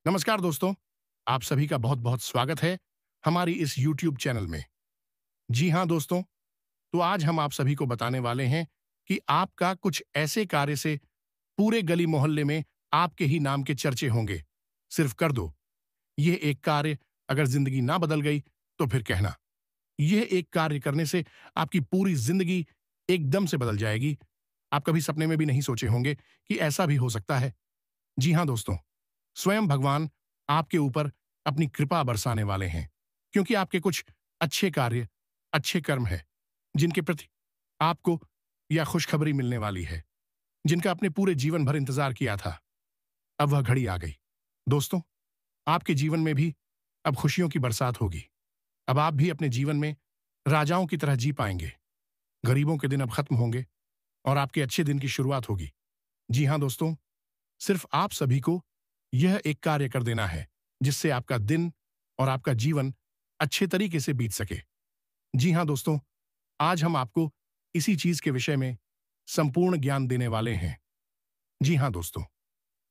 नमस्कार दोस्तों, आप सभी का बहुत बहुत स्वागत है हमारी इस YouTube चैनल में। जी हाँ दोस्तों, तो आज हम आप सभी को बताने वाले हैं कि आपका कुछ ऐसे कार्य से पूरे गली मोहल्ले में आपके ही नाम के चर्चे होंगे। सिर्फ कर दो, ये एक कार्य अगर जिंदगी ना बदल गई तो फिर कहना। यह एक कार्य करने से आपकी पूरी जिंदगी एकदम से बदल जाएगी। आप कभी सपने में भी नहीं सोचे होंगे कि ऐसा भी हो सकता है। जी हाँ दोस्तों, स्वयं भगवान आपके ऊपर अपनी कृपा बरसाने वाले हैं, क्योंकि आपके कुछ अच्छे कार्य, अच्छे कर्म हैं, जिनके प्रति आपको यह खुशखबरी मिलने वाली है, जिनका आपने पूरे जीवन भर इंतजार किया था। अब वह घड़ी आ गई। दोस्तों, आपके जीवन में भी अब खुशियों की बरसात होगी। अब आप भी अपने जीवन में राजाओं की तरह जी पाएंगे। गरीबों के दिन अब खत्म होंगे और आपके अच्छे दिन की शुरुआत होगी। जी हाँ दोस्तों, सिर्फ आप सभी को यह एक कार्य कर देना है, जिससे आपका दिन और आपका जीवन अच्छे तरीके से बीत सके। जी हाँ दोस्तों, आज हम आपको इसी चीज के विषय में संपूर्ण ज्ञान देने वाले हैं। जी हाँ दोस्तों,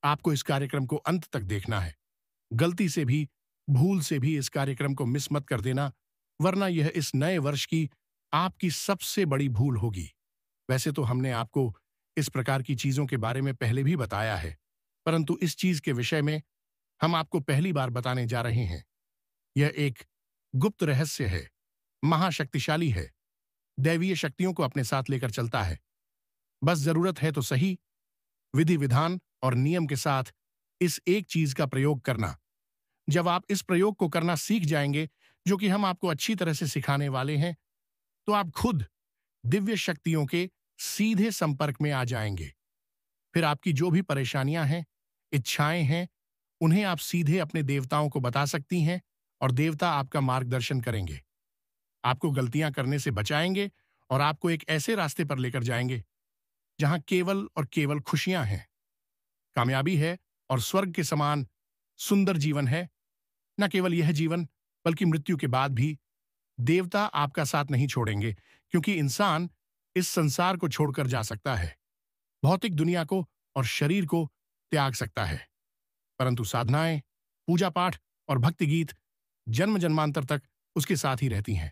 आपको इस कार्यक्रम को अंत तक देखना है। गलती से भी, भूल से भी इस कार्यक्रम को मिस मत कर देना, वरना यह इस नए वर्ष की आपकी सबसे बड़ी भूल होगी। वैसे तो हमने आपको इस प्रकार की चीजों के बारे में पहले भी बताया है, परंतु इस चीज के विषय में हम आपको पहली बार बताने जा रहे हैं। यह एक गुप्त रहस्य है, महाशक्तिशाली है, दैवीय शक्तियों को अपने साथ लेकर चलता है। बस जरूरत है तो सही, विधि विधान और नियम के साथ इस एक चीज का प्रयोग करना। जब आप इस प्रयोग को करना सीख जाएंगे, जो कि हम आपको अच्छी तरह से सिखाने वाले हैं, तो आप खुद दिव्य शक्तियों के सीधे संपर्क में आ जाएंगे। फिर आपकी जो भी परेशानियां हैं, इच्छाएं हैं, उन्हें आप सीधे अपने देवताओं को बता सकती हैं और देवता आपका मार्गदर्शन करेंगे, आपको गलतियां करने से बचाएंगे और आपको एक ऐसे रास्ते पर लेकर जाएंगे जहां केवल और केवल खुशियां हैं, कामयाबी है और स्वर्ग के समान सुंदर जीवन है। न केवल यह जीवन, बल्कि मृत्यु के बाद भी देवता आपका साथ नहीं छोड़ेंगे, क्योंकि इंसान इस संसार को छोड़कर जा सकता है, भौतिक दुनिया को और शरीर को त्याग सकता है, परंतु साधनाएं, पूजा पाठ और भक्ति गीत जन्म जन्मांतर तक उसके साथ ही रहती हैं।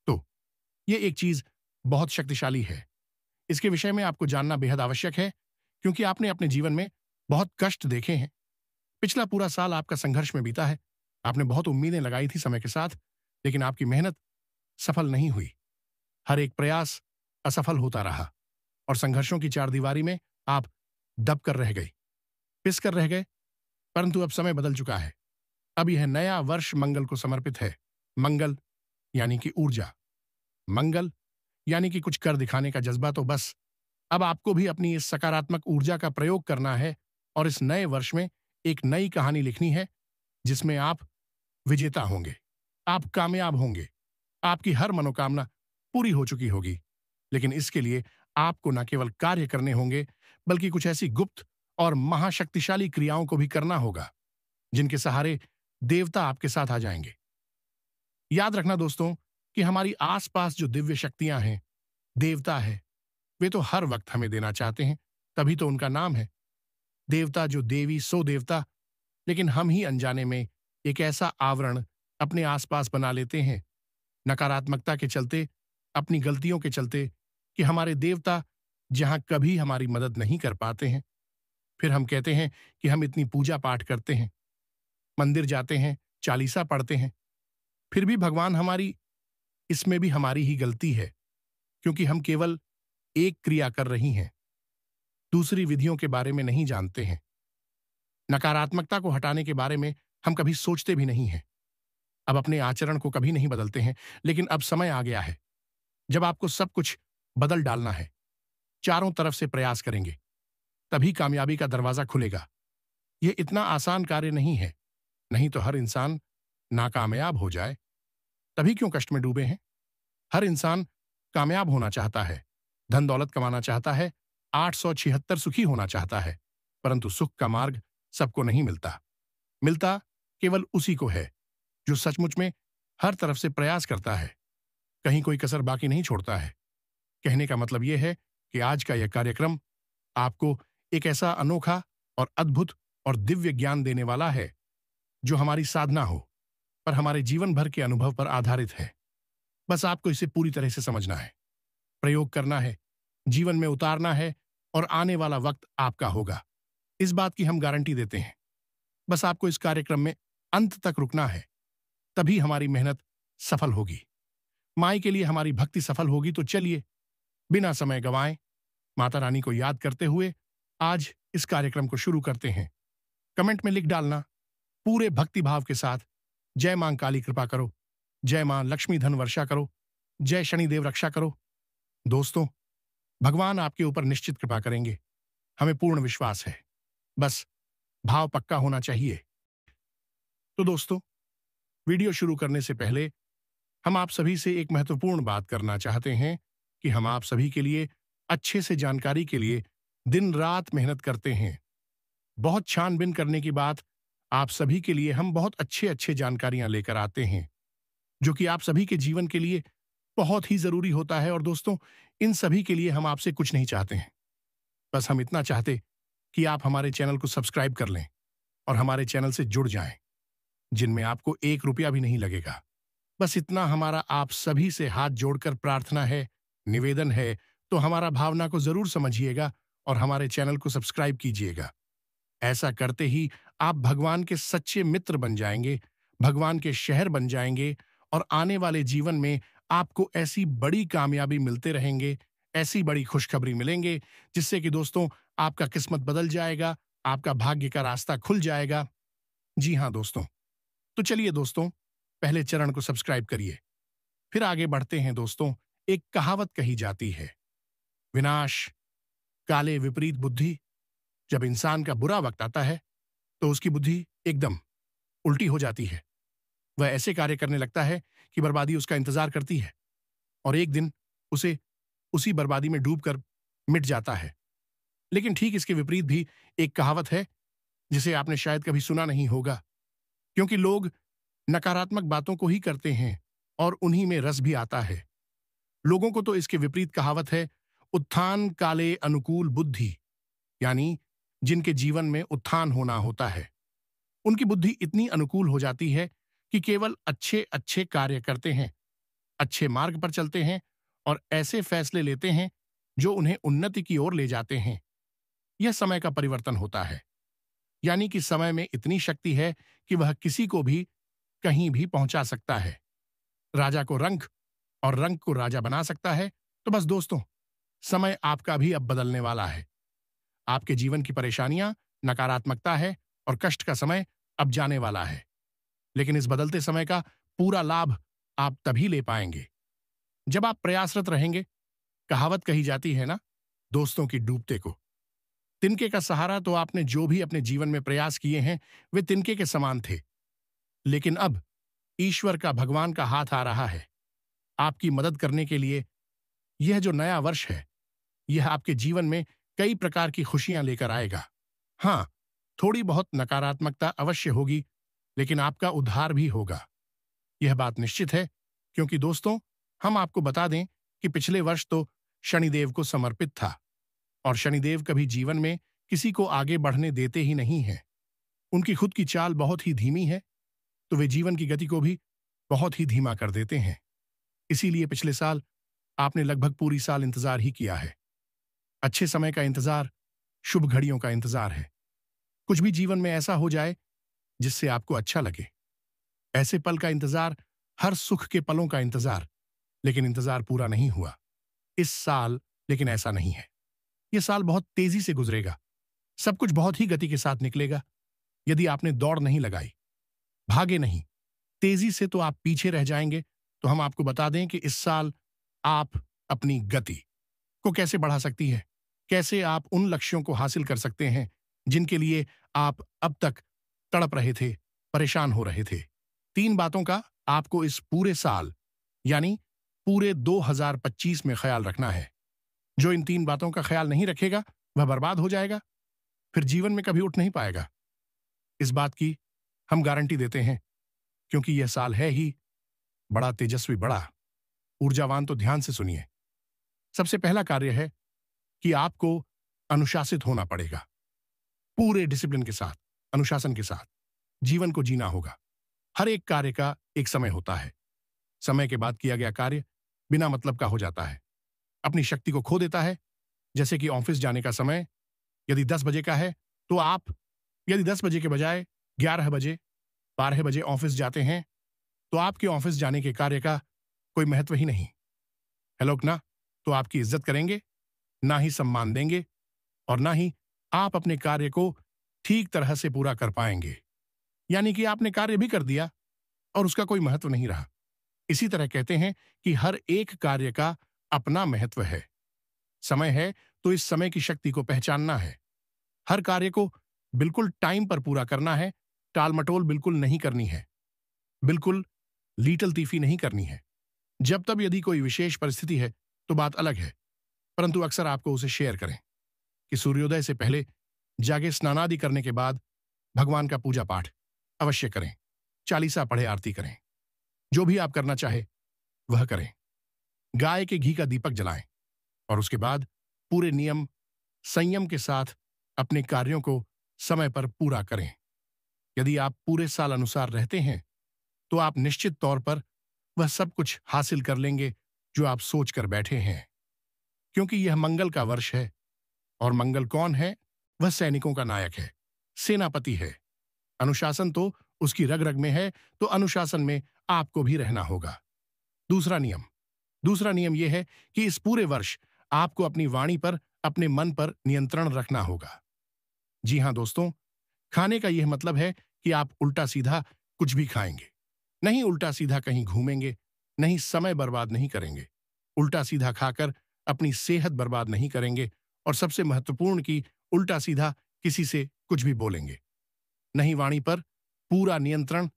तो यह एक चीज बहुत शक्तिशाली है। इसके विषय में आपको जानना बेहद आवश्यक है, क्योंकि आपने अपने जीवन में बहुत कष्ट देखे हैं। पिछला पूरा साल आपका संघर्ष में बीता है। आपने बहुत उम्मीदें लगाई थी समय के साथ, लेकिन आपकी मेहनत सफल नहीं हुई। हर एक प्रयास असफल होता रहा और संघर्षों की चारदीवारी में आप दब कर रह गई, पिस कर रह गए। परंतु अब समय बदल चुका है। अब यह नया वर्ष मंगल को समर्पित है। मंगल यानी कि ऊर्जा, मंगल यानी कि कुछ कर दिखाने का जज्बा। तो बस अब आपको भी अपनी इस सकारात्मक ऊर्जा का प्रयोग करना है और इस नए वर्ष में एक नई कहानी लिखनी है, जिसमें आप विजेता होंगे, आप कामयाब होंगे, आपकी हर मनोकामना पूरी हो चुकी होगी। लेकिन इसके लिए आपको न केवल कार्य करने होंगे, बल्कि कुछ ऐसी गुप्त और महाशक्तिशाली क्रियाओं को भी करना होगा, जिनके सहारे देवता आपके साथ आ जाएंगे। याद रखना दोस्तों कि हमारी आसपास जो दिव्य शक्तियां हैं, देवता है, वे तो हर वक्त हमें देना चाहते हैं, तभी तो उनका नाम है देवता। जो देवी सो देवता। लेकिन हम ही अनजाने में एक ऐसा आवरण अपने आसपास बना लेते हैं, नकारात्मकता के चलते, अपनी गलतियों के चलते, कि हमारे देवता जहां कभी हमारी मदद नहीं कर पाते हैं। फिर हम कहते हैं कि हम इतनी पूजा पाठ करते हैं, मंदिर जाते हैं, चालीसा पढ़ते हैं, फिर भी भगवान हमारी, इसमें भी हमारी ही गलती है, क्योंकि हम केवल एक क्रिया कर रही हैं, दूसरी विधियों के बारे में नहीं जानते हैं। नकारात्मकता को हटाने के बारे में हम कभी सोचते भी नहीं हैं। अब अपने आचरण को कभी नहीं बदलते हैं। लेकिन अब समय आ गया है जब आपको सब कुछ बदल डालना है। चारों तरफ से प्रयास करेंगे, तभी कामयाबी का दरवाजा खुलेगा। यह इतना आसान कार्य नहीं है, नहीं तो हर इंसान नाकामयाब हो जाए। तभी क्यों कष्ट में डूबे हैं? हर इंसान कामयाब होना चाहता है, धन दौलत कमाना चाहता है, 876 सुखी होना चाहता है, परंतु सुख का मार्ग सबको नहीं मिलता। मिलता केवल उसी को है जो सचमुच में हर तरफ से प्रयास करता है, कहीं कोई कसर बाकी नहीं छोड़ता है। कहने का मतलब यह है कि आज का यह कार्यक्रम आपको एक ऐसा अनोखा और अद्भुत और दिव्य ज्ञान देने वाला है, जो हमारी साधना हो, पर हमारे जीवन भर के अनुभव पर आधारित है। बस आपको इसे पूरी तरह से समझना है, प्रयोग करना है, जीवन में उतारना है और आने वाला वक्त आपका होगा। इस बात की हम गारंटी देते हैं। बस आपको इस कार्यक्रम में अंत तक रुकना है, तभी हमारी मेहनत सफल होगी। माई के लिए हमारी भक्ति सफल होगी। तो चलिए, बिना समय गंवाए माता रानी को याद करते हुए आज इस कार्यक्रम को शुरू करते हैं। कमेंट में लिख डालना पूरे भक्ति भाव के साथ, जय मां काली कृपा करो, जय मां लक्ष्मी धन वर्षा करो, जय शनिदेव रक्षा करो। दोस्तों, भगवान आपके ऊपर निश्चित कृपा करेंगे, हमें पूर्ण विश्वास है। बस भाव पक्का होना चाहिए। तो दोस्तों, वीडियो शुरू करने से पहले हम आप सभी से एक महत्वपूर्ण बात करना चाहते हैं कि हम आप सभी के लिए अच्छे से जानकारी के लिए दिन रात मेहनत करते हैं। बहुत छानबीन करने की बात, आप सभी के लिए हम बहुत अच्छे अच्छे जानकारियां लेकर आते हैं, जो कि आप सभी के जीवन के लिए बहुत ही जरूरी होता है। और दोस्तों, इन सभी के लिए हम आपसे कुछ नहीं चाहते हैं। बस हम इतना चाहते कि आप हमारे चैनल को सब्सक्राइब कर लें और हमारे चैनल से जुड़ जाएं, जिनमें आपको 1 रुपया भी नहीं लगेगा। बस इतना हमारा आप सभी से हाथ जोड़कर प्रार्थना है, निवेदन है। तो हमारा भावना को जरूर समझिएगा और हमारे चैनल को सब्सक्राइब कीजिएगा। ऐसा करते ही आप भगवान के सच्चे मित्र बन जाएंगे, भगवान के शहर बन जाएंगे और आने वाले जीवन में आपको ऐसी बड़ी कामयाबी मिलते रहेंगे, ऐसी बड़ी खुशखबरी मिलेंगे, जिससे कि दोस्तों आपका किस्मत बदल जाएगा, आपका भाग्य का रास्ता खुल जाएगा। जी हाँ दोस्तों, तो चलिए दोस्तों, पहले चरण को सब्सक्राइब करिए, फिर आगे बढ़ते हैं। दोस्तों, एक कहावत कही जाती है, विनाश काले विपरीत बुद्धि। जब इंसान का बुरा वक्त आता है तो उसकी बुद्धि एकदम उल्टी हो जाती है। वह ऐसे कार्य करने लगता है कि बर्बादी उसका इंतजार करती है और एक दिन उसे उसी बर्बादी में डूबकर मिट जाता है। लेकिन ठीक इसके विपरीत भी एक कहावत है, जिसे आपने शायद कभी सुना नहीं होगा, क्योंकि लोग नकारात्मक बातों को ही करते हैं और उन्हीं में रस भी आता है। लोगों को तो इसके विपरीत कहावत है, उत्थान काले अनुकूल बुद्धि, यानी जिनके जीवन में उत्थान होना होता है, उनकी बुद्धि इतनी अनुकूल हो जाती है कि केवल अच्छे अच्छे कार्य करते हैं, अच्छे मार्ग पर चलते हैं और ऐसे फैसले लेते हैं जो उन्हें उन्नति की ओर ले जाते हैं। यह समय का परिवर्तन होता है, यानी कि समय में इतनी शक्ति है कि वह किसी को भी कहीं भी पहुंचा सकता है। राजा को रंक और रंक को राजा बना सकता है। तो बस दोस्तों, समय आपका भी अब बदलने वाला है। आपके जीवन की परेशानियां, नकारात्मकता है और कष्ट का समय अब जाने वाला है। लेकिन इस बदलते समय का पूरा लाभ आप तभी ले पाएंगे जब आप प्रयासरत रहेंगे। कहावत कही जाती है ना, दोस्तों की डूबते को तिनके का सहारा। तो आपने जो भी अपने जीवन में प्रयास किए हैं, वे तिनके के समान थे। लेकिन अब ईश्वर का, भगवान का हाथ आ रहा है आपकी मदद करने के लिए। यह जो नया वर्ष है, यह आपके जीवन में कई प्रकार की खुशियां लेकर आएगा। हां, थोड़ी बहुत नकारात्मकता अवश्य होगी, लेकिन आपका उद्धार भी होगा, यह बात निश्चित है। क्योंकि दोस्तों, हम आपको बता दें कि पिछले वर्ष तो शनिदेव को समर्पित था और शनिदेव कभी जीवन में किसी को आगे बढ़ने देते ही नहीं हैं। उनकी खुद की चाल बहुत ही धीमी है, तो वे जीवन की गति को भी बहुत ही धीमा कर देते हैं। इसीलिए पिछले साल आपने लगभग पूरी साल इंतजार ही किया है। अच्छे समय का इंतजार, शुभ घड़ियों का इंतजार है। कुछ भी जीवन में ऐसा हो जाए जिससे आपको अच्छा लगे, ऐसे पल का इंतजार, हर सुख के पलों का इंतजार। लेकिन इंतजार पूरा नहीं हुआ इस साल। लेकिन ऐसा नहीं है, यह साल बहुत तेजी से गुजरेगा, सब कुछ बहुत ही गति के साथ निकलेगा। यदि आपने दौड़ नहीं लगाई, भागे नहीं तेजी से, तो आप पीछे रह जाएंगे। तो हम आपको बता दें कि इस साल आप अपनी गति को कैसे बढ़ा सकती है, कैसे आप उन लक्ष्यों को हासिल कर सकते हैं जिनके लिए आप अब तक तड़प रहे थे, परेशान हो रहे थे। 3 बातों का आपको इस पूरे साल, यानी पूरे 2025 में ख्याल रखना है। जो इन 3 बातों का ख्याल नहीं रखेगा, वह बर्बाद हो जाएगा, फिर जीवन में कभी उठ नहीं पाएगा। इस बात की हम गारंटी देते हैं, क्योंकि यह साल है ही बड़ा तेजस्वी, बड़ा ऊर्जावान। तो ध्यान से सुनिए। सबसे पहला कार्य है कि आपको अनुशासित होना पड़ेगा, पूरे डिसिप्लिन के साथ, अनुशासन के साथ। जीवन को जीना होगा। हर एक कार्य का एक समय होता है। समय के बाद किया गया कार्य बिना मतलब का हो जाता है, अपनी शक्ति को खो देता है। जैसे कि ऑफिस जाने का समय यदि 10 बजे का है, तो आप यदि 10 बजे के बजाय 11 बजे, 12 बजे ऑफिस जाते हैं, तो आपके ऑफिस जाने के कार्य का कोई महत्व ही नहीं। है लोग ना तो आपकी इज्जत करेंगे, ना ही सम्मान देंगे, और ना ही आप अपने कार्य को ठीक तरह से पूरा कर पाएंगे। यानी कि आपने कार्य भी कर दिया और उसका कोई महत्व नहीं रहा। इसी तरह कहते हैं कि हर एक कार्य का अपना महत्व है। समय है तो इस समय की शक्ति को पहचानना है। हर कार्य को बिल्कुल टाइम पर पूरा करना है, टाल-मटोल बिल्कुल नहीं करनी है, बिल्कुल लीटल-तीफी नहीं करनी है। जब तब यदि कोई विशेष परिस्थिति है तो बात अलग है, परंतु अक्सर आपको उसे शेयर करें कि सूर्योदय से पहले जागे स्नानादि करने के बाद भगवान का पूजा पाठ अवश्य करें, चालीसा पढ़े, आरती करें, जो भी आप करना चाहे वह करें। गाय के घी का दीपक जलाएं और उसके बाद पूरे नियम संयम के साथ अपने कार्यों को समय पर पूरा करें। यदि आप पूरे साल अनुसार रहते हैं तो आप निश्चित तौर पर वह सब कुछ हासिल कर लेंगे जो आप सोच कर बैठे हैं, क्योंकि यह मंगल का वर्ष है। और मंगल कौन है? वह सैनिकों का नायक है, सेनापति है। अनुशासन तो उसकी रग रग में है, तो अनुशासन में आपको भी रहना होगा। दूसरा नियम यह है कि इस पूरे वर्ष आपको अपनी वाणी पर, अपने मन पर नियंत्रण रखना होगा। जी हां दोस्तों, खाने का यह मतलब है कि आप उल्टा सीधा कुछ भी खाएंगे नहीं, उल्टा सीधा कहीं घूमेंगे नहीं, समय बर्बाद नहीं करेंगे, उल्टा सीधा खाकर अपनी सेहत बर्बाद नहीं करेंगे, और सबसे महत्वपूर्ण कि उल्टा सीधा किसी से कुछ भी बोलेंगे नहीं। वाणी पर पूरा नियंत्रण,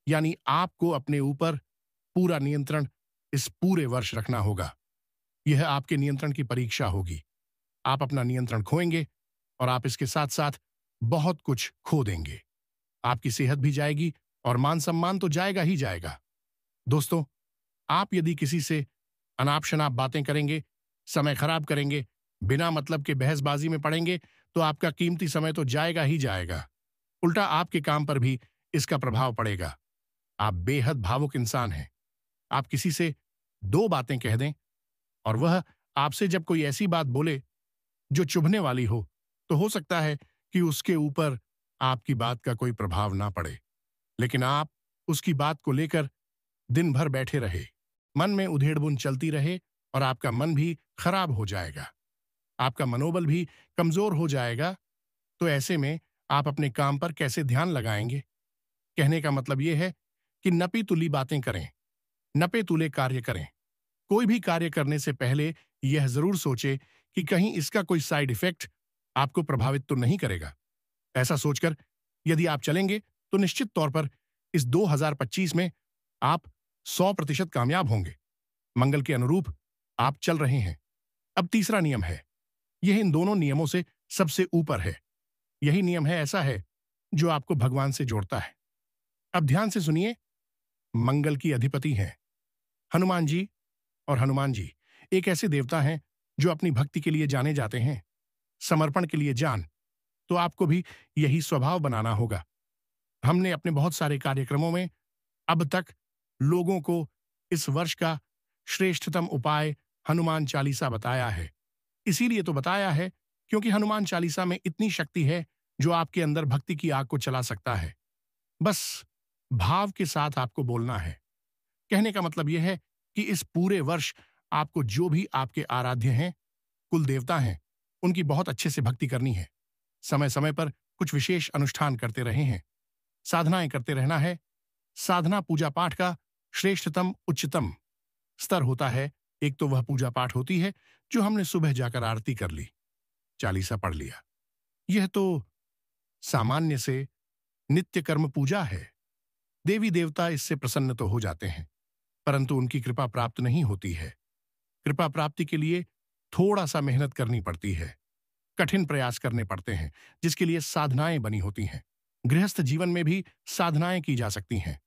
यानी आपको अपने ऊपर पूरा नियंत्रण इस पूरे वर्ष रखना होगा। यह आपके नियंत्रण की परीक्षा होगी। आप अपना नियंत्रण खोएंगे और आप इसके साथ साथ बहुत कुछ खो देंगे। आपकी सेहत भी जाएगी और मान सम्मान तो जाएगा ही जाएगा। दोस्तों, आप यदि किसी से अनाप शनाप बातें करेंगे, समय खराब करेंगे, बिना मतलब के बहसबाजी में पड़ेंगे, तो आपका कीमती समय तो जाएगा ही जाएगा। उल्टा आपके काम पर भी इसका प्रभाव पड़ेगा। आप बेहद भावुक इंसान हैं। आप किसी से 2 बातें कह दें और वह आपसे जब कोई ऐसी बात बोले जो चुभने वाली हो, हो सकता है कि उसके ऊपर आपकी बात का कोई प्रभाव ना पड़े, लेकिन आप उसकी बात को लेकर दिन भर बैठे रहे, मन में उधेड़-बुन चलती रहे और आपका मन भी खराब हो जाएगा, आपका मनोबल भी कमजोर हो जाएगा। तो ऐसे में आप अपने काम पर कैसे ध्यान लगाएंगे? कहने का मतलब यह है कि नपी-तुली बातें करें, नपे-तुले कार्य करें। कोई भी कार्य करने से पहले यह जरूर सोचे कि कहीं इसका कोई साइड इफेक्ट आपको प्रभावित तो नहीं करेगा। ऐसा सोचकर यदि आप चलेंगे तो निश्चित तौर पर इस 2025 में आप 100% कामयाब होंगे। मंगल के अनुरूप आप चल रहे हैं। अब तीसरा नियम है, यह इन दोनों नियमों से सबसे ऊपर है। यही नियम है, ऐसा है जो आपको भगवान से जोड़ता है। अब ध्यान से सुनिए। मंगल की अधिपति हैं हनुमान जी, और हनुमान जी एक ऐसे देवता हैं जो अपनी भक्ति के लिए जाने जाते हैं, समर्पण के लिए जान। तो आपको भी यही स्वभाव बनाना होगा। हमने अपने बहुत सारे कार्यक्रमों में अब तक लोगों को इस वर्ष का श्रेष्ठतम उपाय हनुमान चालीसा बताया है। इसीलिए तो बताया है क्योंकि हनुमान चालीसा में इतनी शक्ति है जो आपके अंदर भक्ति की आग को चला सकता है। बस भाव के साथ आपको बोलना है। कहने का मतलब यह है कि इस पूरे वर्ष आपको जो भी आपके आराध्य हैं, कुल देवता हैं, उनकी बहुत अच्छे से भक्ति करनी है। समय समय पर कुछ विशेष अनुष्ठान करते रहे हैं, साधनाएं करते रहना है। साधना पूजा पाठ का श्रेष्ठतम उच्चतम स्तर होता है। एक तो वह पूजा पाठ होती है जो हमने सुबह जाकर आरती कर ली, चालीसा पढ़ लिया। यह तो सामान्य से नित्य कर्म पूजा है। देवी देवता इससे प्रसन्न तो हो जाते हैं, परंतु उनकी कृपा प्राप्त नहीं होती है। कृपा प्राप्ति के लिए थोड़ा सा मेहनत करनी पड़ती है, कठिन प्रयास करने पड़ते हैं, जिसके लिए साधनाएं बनी होती हैं। गृहस्थ जीवन में भी साधनाएं की जा सकती हैं।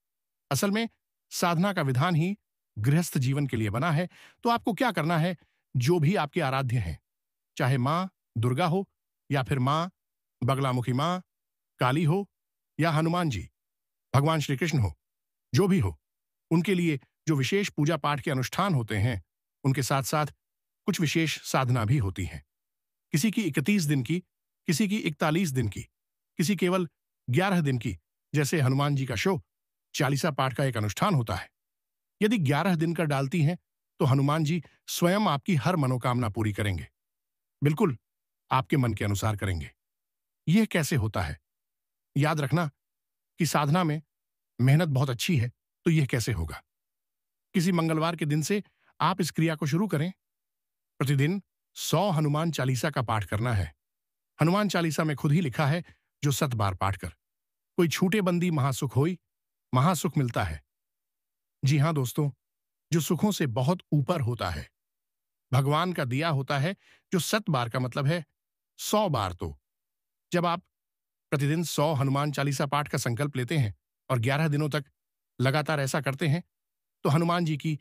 असल में साधना का विधान ही गृहस्थ जीवन के लिए बना है। तो आपको क्या करना है, जो भी आपके आराध्य हैं, चाहे मां दुर्गा हो या फिर मां बगलामुखी मां काली हो या हनुमान जी, भगवान श्री कृष्ण हो, जो भी हो, उनके लिए जो विशेष पूजा पाठ के अनुष्ठान होते हैं, उनके साथ साथ कुछ विशेष साधना भी होती है। किसी की 31 दिन की, किसी की 41 दिन की, किसी केवल 11 दिन की, जैसे हनुमान जी का शो चालीसा पाठ का एक अनुष्ठान होता है। यदि 11 दिन का डालती हैं, तो हनुमान जी स्वयं आपकी हर मनोकामना पूरी करेंगे। बिल्कुल आपके मन के अनुसार करेंगे। यह कैसे होता है? याद रखना कि साधना में मेहनत बहुत अच्छी है, तो यह कैसे होगा? किसी मंगलवार के दिन से आप इस क्रिया को शुरू करें। प्रतिदिन 100 हनुमान चालीसा का पाठ करना है। हनुमान चालीसा में खुद ही लिखा है, जो 7 बार पाठ कर कोई छूटे बंदी महासुख होई, महासुख मिलता है। जी हां दोस्तों, जो सुखों से बहुत ऊपर होता है, भगवान का दिया होता है, जो 7 बार का मतलब है 100 बार। तो जब आप प्रतिदिन 100 हनुमान चालीसा पाठ का संकल्प लेते हैं और 11 दिनों तक लगातार ऐसा करते हैं, तो हनुमान जी की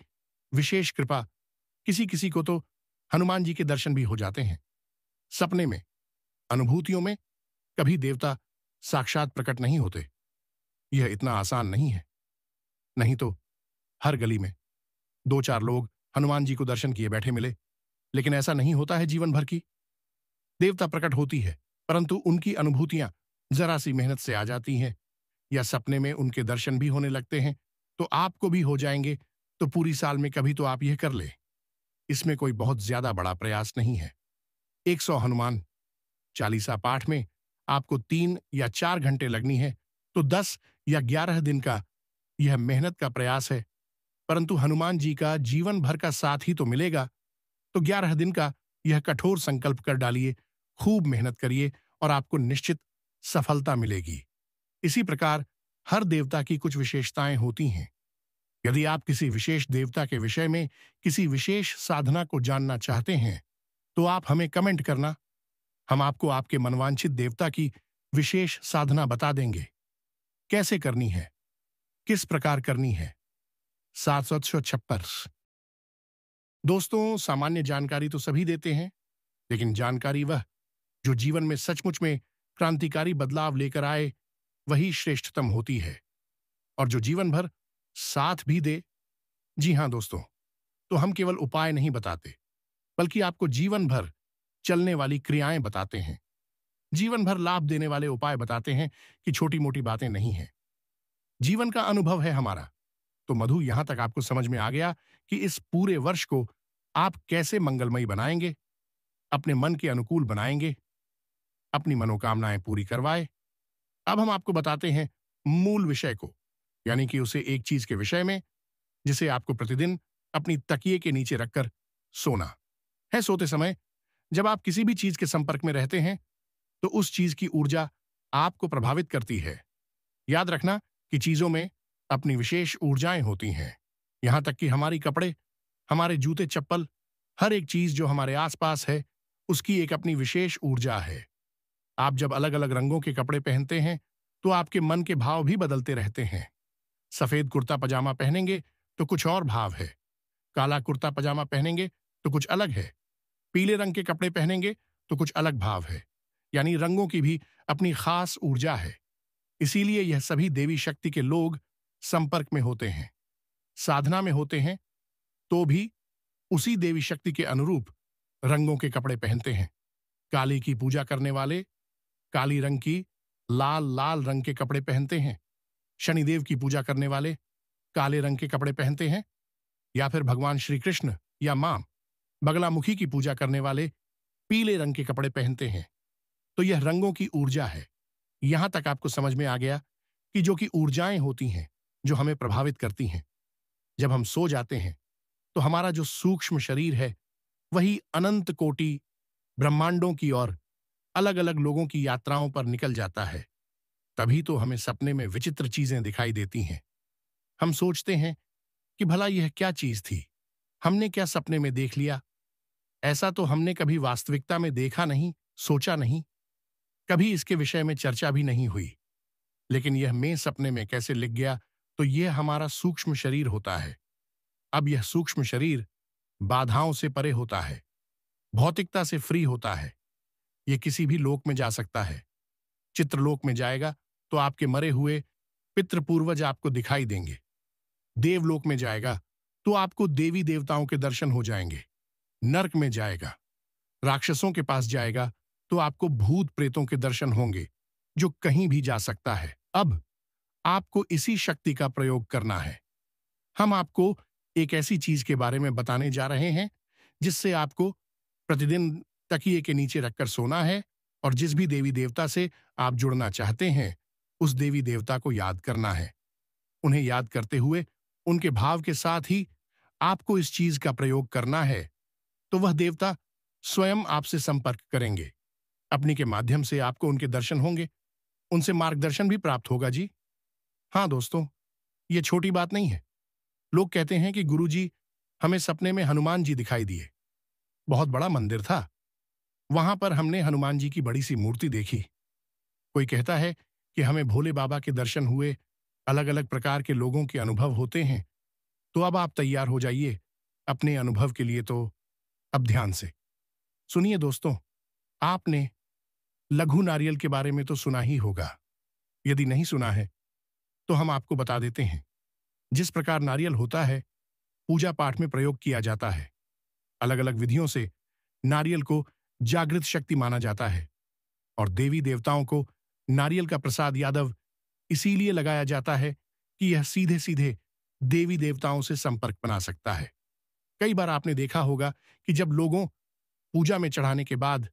विशेष कृपा, किसी किसी को तो हनुमान जी के दर्शन भी हो जाते हैं। सपने में, अनुभूतियों में कभी देवता साक्षात प्रकट नहीं होते। यह इतना आसान नहीं है। नहीं तो हर गली में 2-4 लोग हनुमान जी को दर्शन किए बैठे मिले, लेकिन ऐसा नहीं होता है जीवन भर की। देवता प्रकट होती है, परंतु उनकी अनुभूतियां जरा सी मेहनत से आ जाती हैं, या सपने में उनके दर्शन भी होने लगते हैं, तो आपको भी हो जाएंगे। तो पूरी साल में कभी तो आप यह कर ले। इसमें कोई बहुत ज्यादा बड़ा प्रयास नहीं है। 100 हनुमान चालीसा पाठ में आपको 3 या 4 घंटे लगनी है, तो 10 या 11 दिन का यह मेहनत का प्रयास है। परंतु हनुमान जी का जीवन भर का साथ ही तो मिलेगा। तो 11 दिन का यह कठोर संकल्प कर डालिए, खूब मेहनत करिए और आपको निश्चित सफलता मिलेगी। इसी प्रकार हर देवता की कुछ विशेषताएं होती हैं। यदि आप किसी विशेष देवता के विषय में किसी विशेष साधना को जानना चाहते हैं, तो आप हमें कमेंट करना। हम आपको आपके मनवांछित देवता की विशेष साधना बता देंगे। कैसे करनी है, किस प्रकार करनी है। 756। दोस्तों, सामान्य जानकारी तो सभी देते हैं, लेकिन जानकारी वह जो जीवन में सचमुच में क्रांतिकारी बदलाव लेकर आए, वही श्रेष्ठतम होती है। और जो जीवन भर साथ भी दे। जी हां दोस्तों, तो हम केवल उपाय नहीं बताते, बल्कि आपको जीवन भर चलने वाली क्रियाएं बताते हैं। जीवन भर लाभ देने वाले उपाय बताते हैं कि छोटी मोटी बातें नहीं हैं। जीवन का अनुभव है हमारा। तो मधु, यहां तक आपको समझ में आ गया कि इस पूरे वर्ष को आप कैसे मंगलमयी बनाएंगे, अपने मन के अनुकूल बनाएंगे, अपनी मनोकामनाएं पूरी करवाए। अब हम आपको बताते हैं मूल विषय को, यानी कि उसे एक चीज के विषय में, जिसे आपको प्रतिदिन अपनी तकिए के नीचे रखकर सोना है। सोते समय जब आप किसी भी चीज के संपर्क में रहते हैं, तो उस चीज की ऊर्जा आपको प्रभावित करती है। याद रखना कि चीजों में अपनी विशेष ऊर्जाएं होती हैं। यहां तक कि हमारी कपड़े, हमारे जूते चप्पल, हर एक चीज जो हमारे आसपास है, उसकी एक अपनी विशेष ऊर्जा है। आप जब अलग अलग रंगों के कपड़े पहनते हैं, तो आपके मन के भाव भी बदलते रहते हैं। सफेद कुर्ता पजामा पहनेंगे तो कुछ और भाव है, काला कुर्ता पजामा पहनेंगे तो कुछ अलग है, पीले रंग के कपड़े पहनेंगे तो कुछ अलग भाव है। यानी रंगों की भी अपनी खास ऊर्जा है। इसीलिए यह सभी देवी शक्ति के लोग संपर्क में होते हैं, साधना में होते हैं, तो भी उसी देवी शक्ति के अनुरूप रंगों के कपड़े पहनते हैं। काली की पूजा करने वाले काली रंग की लाल लाल रंग के कपड़े पहनते हैं। शनिदेव की पूजा करने वाले काले रंग के कपड़े पहनते हैं। या फिर भगवान श्री कृष्ण या मां बगलामुखी की पूजा करने वाले पीले रंग के कपड़े पहनते हैं। तो यह रंगों की ऊर्जा है। यहां तक आपको समझ में आ गया कि जो कि ऊर्जाएं होती हैं, जो हमें प्रभावित करती हैं। जब हम सो जाते हैं, तो हमारा जो सूक्ष्म शरीर है, वही अनंत कोटि ब्रह्मांडों की और अलग अलग लोगों की यात्राओं पर निकल जाता है। तभी तो हमें सपने में विचित्र चीजें दिखाई देती हैं। हम सोचते हैं कि भला यह क्या चीज थी, हमने क्या सपने में देख लिया। ऐसा तो हमने कभी वास्तविकता में देखा नहीं, सोचा नहीं, कभी इसके विषय में चर्चा भी नहीं हुई। लेकिन यह मैं सपने में कैसे लिख गया, तो यह हमारा सूक्ष्म शरीर होता है। अब यह सूक्ष्म शरीर बाधाओं से परे होता है, भौतिकता से फ्री होता है। यह किसी भी लोक में जा सकता है। चित्रलोक में जाएगा तो आपके मरे हुए पितृ पूर्वज आपको दिखाई देंगे। देवलोक में जाएगा तो आपको देवी देवताओं के दर्शन हो जाएंगे। नर्क में जाएगा, राक्षसों के पास जाएगा तो आपको भूत प्रेतों के दर्शन होंगे, जो कहीं भी जा सकता है। अब आपको इसी शक्ति का प्रयोग करना है। हम आपको एक ऐसी चीज के बारे में बताने जा रहे हैं जिससे आपको प्रतिदिन तकिए के नीचे रखकर सोना है और जिस भी देवी देवता से आप जुड़ना चाहते हैं उस देवी देवता को याद करना है। उन्हें याद करते हुए उनके भाव के साथ ही आपको इस चीज का प्रयोग करना है, तो वह देवता स्वयं आपसे संपर्क करेंगे। अपनी के माध्यम से आपको उनके दर्शन होंगे, उनसे मार्गदर्शन भी प्राप्त होगा जी। हाँ दोस्तों, ये छोटी बात नहीं है। लोग कहते हैं कि गुरुजी, हमें सपने में हनुमान जी दिखाई दिए। बहुत बड़ा मंदिर था, वहां पर हमने हनुमान जी की बड़ी सी मूर्ति देखी। कोई कहता है कि हमें भोले बाबा के दर्शन हुए, अलग अलग प्रकार के लोगों के अनुभव होते हैं। तो अब आप तैयार हो जाइए अपने अनुभव के लिए। तो अब ध्यान से सुनिए दोस्तों, आपने लघु नारियल के बारे में तो सुना ही होगा। यदि नहीं सुना है तो हम आपको बता देते हैं। जिस प्रकार नारियल होता है, पूजा पाठ में प्रयोग किया जाता है। अलग अलग विधियों से नारियल को जागृत शक्ति माना जाता है और देवी देवताओं को नारियल का प्रसाद यादव इसीलिए लगाया जाता है कि यह सीधे सीधे देवी देवताओं से संपर्क बना सकता है। कई बार आपने देखा होगा कि जब लोगों पूजा में चढ़ाने के बाद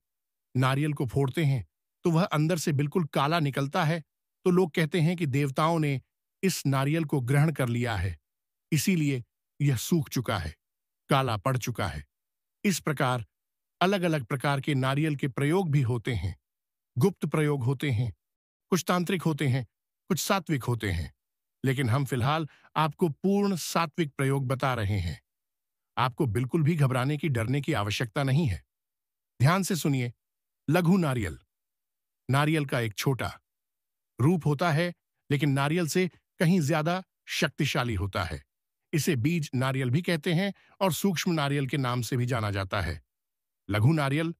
नारियल को फोड़ते हैं तो वह अंदर से बिल्कुल काला निकलता है, तो लोग कहते हैं कि देवताओं ने इस नारियल को ग्रहण कर लिया है, इसीलिए यह सूख चुका है, काला पड़ चुका है। इस प्रकार अलग अलग प्रकार के नारियल के प्रयोग भी होते हैं। गुप्त प्रयोग होते हैं, कुछ तांत्रिक होते हैं, कुछ सात्विक होते हैं, लेकिन हम फिलहाल आपको पूर्ण सात्विक प्रयोग बता रहे हैं। आपको बिल्कुल भी घबराने की, डरने की आवश्यकता नहीं है। ध्यान से सुनिए। लघु नारियल, नारियल का एक छोटा रूप होता है, लेकिन नारियल से कहीं ज्यादा शक्तिशाली होता है। इसे बीज नारियल भी कहते हैं और सूक्ष्म नारियल के नाम से भी जाना जाता है। लघु नारियल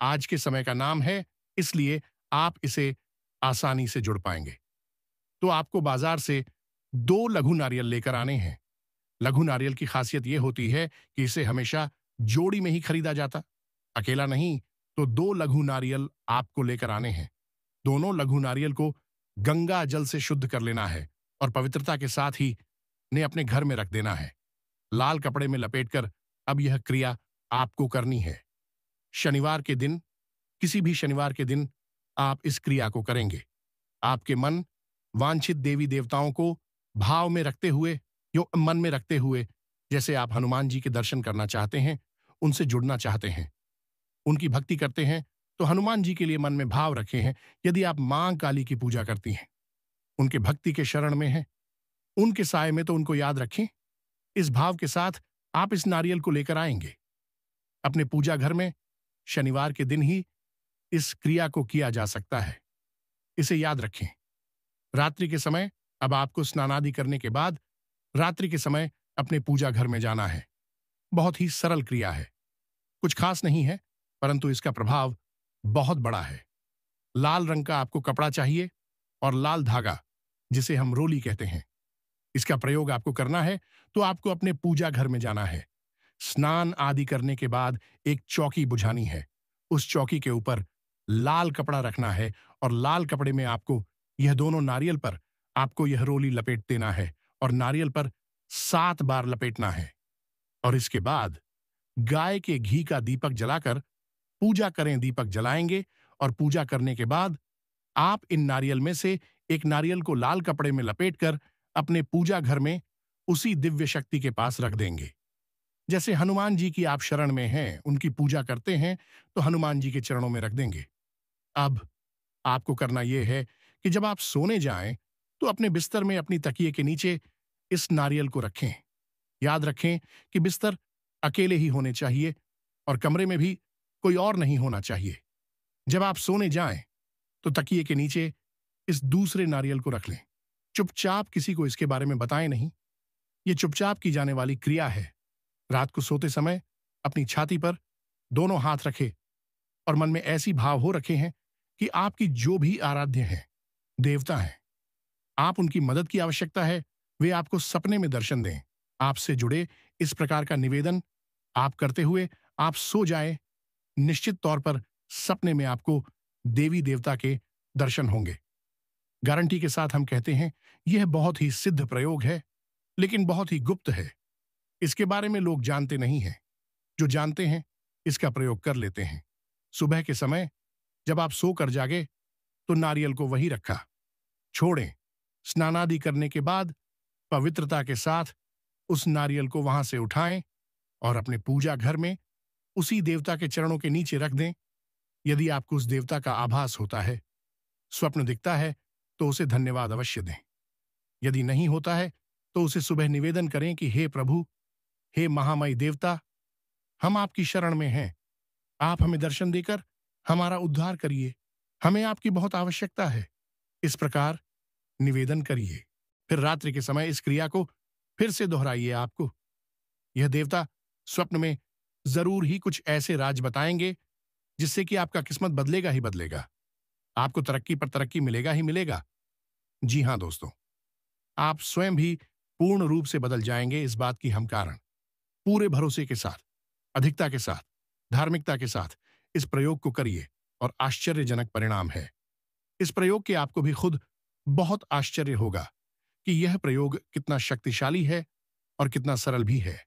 आज के समय का नाम है, इसलिए आप इसे आसानी से जुड़ पाएंगे। तो आपको बाजार से 2 लघु नारियल लेकर आने हैं। लघु नारियल की खासियत यह होती है कि इसे हमेशा जोड़ी में ही खरीदा जाता, अकेला नहीं। तो 2 लघु नारियल आपको लेकर आने हैं। दोनों लघु नारियल को गंगा जल से शुद्ध कर लेना है और पवित्रता के साथ ही ने अपने घर में रख देना है। लाल कपड़े में लपेटकर अब यह क्रिया आपको करनी है। शनिवार के दिन, किसी भी शनिवार के दिन आप इस क्रिया को करेंगे। आपके मन वांछित देवी देवताओं को भाव में रखते हुए, मन में रखते हुए, जैसे आप हनुमान जी के दर्शन करना चाहते हैं, उनसे जुड़ना चाहते हैं, उनकी भक्ति करते हैं, तो हनुमान जी के लिए मन में भाव रखे हैं। यदि आप मां काली की पूजा करती हैं, उनके भक्ति के शरण में हैं, उनके साय में, तो उनको याद रखें। इस भाव के साथ आप इस नारियल को लेकर आएंगे। अपने पूजा घर में शनिवार के दिन ही इस क्रिया को किया जा सकता है, इसे याद रखें। रात्रि के समय अब आपको स्नानादि करने के बाद रात्रि के समय अपने पूजा घर में जाना है। बहुत ही सरल क्रिया है, कुछ खास नहीं है, परंतु इसका प्रभाव बहुत बड़ा है। लाल रंग का आपको कपड़ा चाहिए और लाल धागा, जिसे हम रोली कहते हैं। इसका प्रयोग आपको करना है तो आपको अपने पूजा घर में जाना है। स्नान आदि करने के बाद एक चौकी बुझानी है। उस चौकी के ऊपर लाल कपड़ा रखना है और लाल कपड़े में आपको यह दोनों नारियल पर आपको यह रोली लपेट देना है और नारियल पर 7 बार लपेटना है। और इसके बाद गाय के घी का दीपक जलाकर पूजा करें। दीपक जलाएंगे और पूजा करने के बाद आप इन नारियल में से एक नारियल को लाल कपड़े में लपेटकर अपने पूजा घर में उसी दिव्य शक्ति के पास रख देंगे। जैसे हनुमान जी की आप शरण में हैं, उनकी पूजा करते हैं, तो हनुमान जी के चरणों में रख देंगे। अब आपको करना यह है कि जब आप सोने जाएं, तो अपने बिस्तर में अपनी तकिए के नीचे इस नारियल को रखें। याद रखें कि बिस्तर अकेले ही होने चाहिए और कमरे में भी कोई और नहीं होना चाहिए। जब आप सोने जाएं, तो तकिए के नीचे इस दूसरे नारियल को रख लें। चुपचाप, किसी को इसके बारे में बताएं नहीं। यह चुपचाप की जाने वाली क्रिया है। रात को सोते समय अपनी छाती पर दोनों हाथ रखें और मन में ऐसी भाव हो रखे हैं कि आपकी जो भी आराध्य हैं, देवता हैं, आप उनकी मदद की आवश्यकता है, वे आपको सपने में दर्शन दें। आपसे जुड़े इस प्रकार का निवेदन आप करते हुए आप सो जाएं, निश्चित तौर पर सपने में आपको देवी देवता के दर्शन होंगे। गारंटी के साथ हम कहते हैं, यह बहुत ही सिद्ध प्रयोग है, लेकिन बहुत ही गुप्त है। इसके बारे में लोग जानते नहीं हैं। जो जानते हैं, इसका प्रयोग कर लेते हैं। सुबह के समय जब आप सोकर जागे, तो नारियल को वहीं रखा छोड़ें। स्नानादि करने के बाद पवित्रता के साथ उस नारियल को वहां से उठाएं और अपने पूजा घर में उसी देवता के चरणों के नीचे रख दें। यदि आपको उस देवता का आभास होता है, स्वप्न दिखता है, तो उसे धन्यवाद अवश्य दें। यदि नहीं होता है, तो उसे सुबह निवेदन करें कि हे प्रभु, हे महामय देवता, हम आपकी शरण में हैं। आप हमें दर्शन देकर हमारा उद्धार करिए। हमें आपकी बहुत आवश्यकता है। इस प्रकार निवेदन करिए। फिर रात्रि के समय इस क्रिया को फिर से दोहराइए। आपको यह देवता स्वप्न में जरूर ही कुछ ऐसे राज बताएंगे जिससे कि आपका किस्मत बदलेगा ही बदलेगा। आपको तरक्की पर तरक्की मिलेगा ही मिलेगा। जी हां दोस्तों, आप स्वयं भी पूर्ण रूप से बदल जाएंगे। इस बात की हम कारण पूरे भरोसे के साथ, अधिकता के साथ, धार्मिकता के साथ इस प्रयोग को करिए और आश्चर्यजनक परिणाम है। इस प्रयोग के आपको भी खुद बहुत आश्चर्य होगा कि यह प्रयोग कितना शक्तिशाली है और कितना सरल भी है।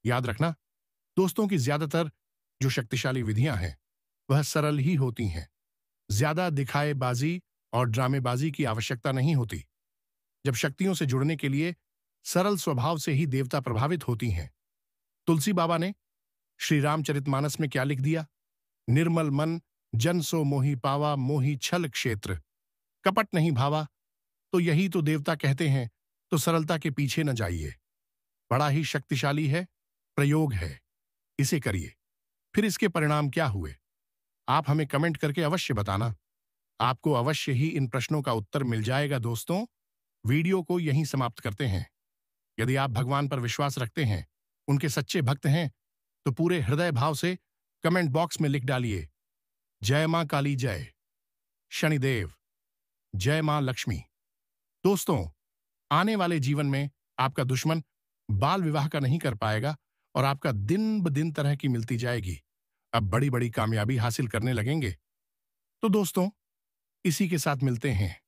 याद रखना दोस्तों कि ज्यादातर जो शक्तिशाली विधियां हैं, वह सरल ही होती हैं। ज्यादा दिखाएबाजी और ड्रामेबाजी की आवश्यकता नहीं होती। जब शक्तियों से जुड़ने के लिए सरल स्वभाव से ही देवता प्रभावित होती हैं। तुलसी बाबा ने श्री रामचरितमानस में क्या लिख दिया? निर्मल मन जन सो मोहि पावा, मोहि छल क्षेत्र। कपट नहीं भावा, तो यही तो देवता कहते हैं। तो सरलता के पीछे न जाइए। बड़ा ही शक्तिशाली है, प्रयोग है। इसे करिए। फिर इसके परिणाम क्या हुए, आप हमें कमेंट करके अवश्य बताना। आपको अवश्य ही इन प्रश्नों का उत्तर मिल जाएगा। दोस्तों, वीडियो को यहीं समाप्त करते हैं। यदि आप भगवान पर विश्वास रखते हैं, उनके सच्चे भक्त हैं, तो पूरे हृदय भाव से कमेंट बॉक्स में लिख डालिए, जय मां काली जय, शनिदेव, जय मां लक्ष्मी। दोस्तों, आने वाले जीवन में आपका दुश्मन बाल विवाह का नहीं कर पाएगा और आपका दिन ब दिन तरह की मिलती जाएगी। अब बड़ी बड़ी कामयाबी हासिल करने लगेंगे। तो दोस्तों, इसी के साथ मिलते हैं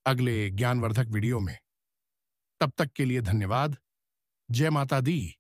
अगले ज्ञानवर्धक वीडियो में। तब तक के लिए धन्यवाद। जय माता दी।